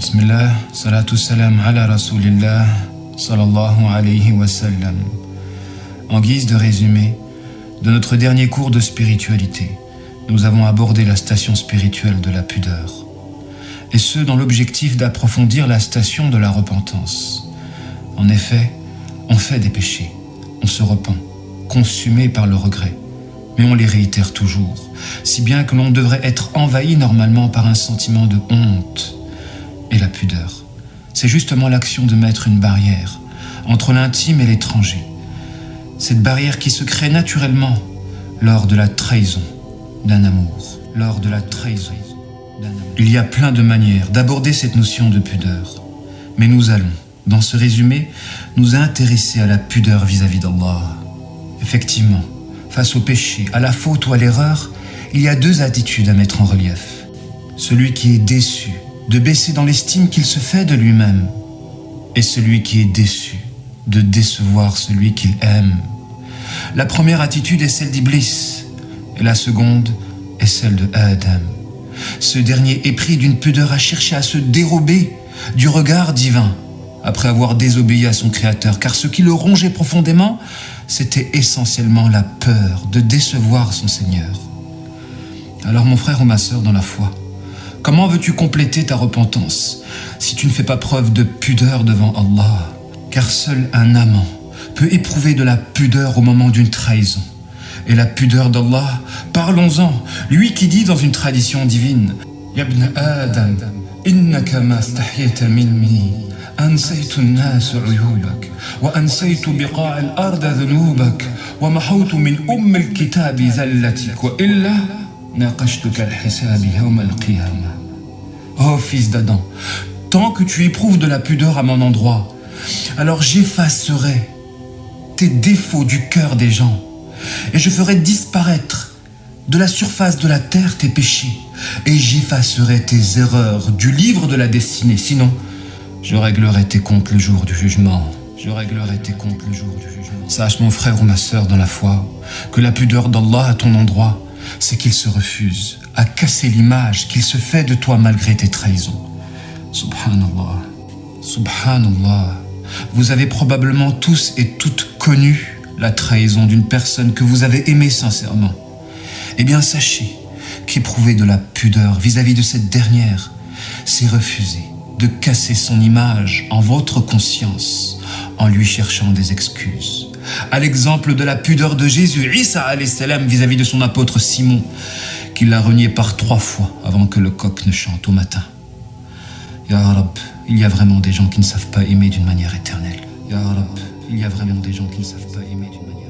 Bismillah, salatu salam ala rasulillah, sallallahu alayhi wa sallam. En guise de résumé, de notre dernier cours de spiritualité, nous avons abordé la station spirituelle de la pudeur, et ce dans l'objectif d'approfondir la station de la repentance. En effet, on fait des péchés, on se repent, consumé par le regret, mais on les réitère toujours, si bien que l'on devrait être envahi normalement par un sentiment de honte. Et la pudeur, c'est justement l'action de mettre une barrière entre l'intime et l'étranger. Cette barrière qui se crée naturellement lors de la trahison d'un amour. Il y a plein de manières d'aborder cette notion de pudeur. Mais nous allons, dans ce résumé, nous intéresser à la pudeur vis-à-vis d'Allah. Effectivement, face au péché, à la faute ou à l'erreur, il y a deux attitudes à mettre en relief. Celui qui est déçu de baisser dans l'estime qu'il se fait de lui-même, et celui qui est déçu de décevoir celui qu'il aime. La première attitude est celle d'Iblis, et la seconde est celle de Adam. Ce dernier est pris d'une pudeur à chercher à se dérober du regard divin, après avoir désobéi à son Créateur, car ce qui le rongeait profondément, c'était essentiellement la peur de décevoir son Seigneur. Alors mon frère ou ma sœur dans la foi, comment veux-tu compléter ta repentance si tu ne fais pas preuve de pudeur devant Allah? Car seul un amant peut éprouver de la pudeur au moment d'une trahison. Et la pudeur d'Allah, parlons-en, lui qui dit dans une tradition divine: Ya ibn Adam, innaka ma stahyayta minni, ansaytu an-nas uyubak, wa ansaytu biqa' al-ard dhunubak, wa mahawtu min al-kitab zallatik, wa illa naqashtuka al-hisab yawm al-qiyamah. Oh fils d'Adam, tant que tu éprouves de la pudeur à mon endroit, alors j'effacerai tes défauts du cœur des gens, et je ferai disparaître de la surface de la terre tes péchés, et j'effacerai tes erreurs du livre de la destinée. Sinon, je réglerai tes comptes le jour du jugement. Sache mon frère ou ma sœur dans la foi, que la pudeur d'Allah à ton endroit, c'est qu'il se refuse à casser l'image qu'il se fait de toi malgré tes trahisons. Subhanallah, Subhanallah. Vous avez probablement tous et toutes connu la trahison d'une personne que vous avez aimée sincèrement. Eh bien sachez qu'éprouver de la pudeur vis-à-vis de cette dernière, c'est refuser de casser son image en votre conscience en lui cherchant des excuses. À l'exemple de la pudeur de Jésus, Isa alayhi salam, vis-à-vis de son apôtre Simon, qui l'a renié par 3 fois avant que le coq ne chante au matin. Ya Rab, il y a vraiment des gens qui ne savent pas aimer d'une manière éternelle. Ya Rab, il y a vraiment des gens qui ne savent pas aimer d'une manière éternelle.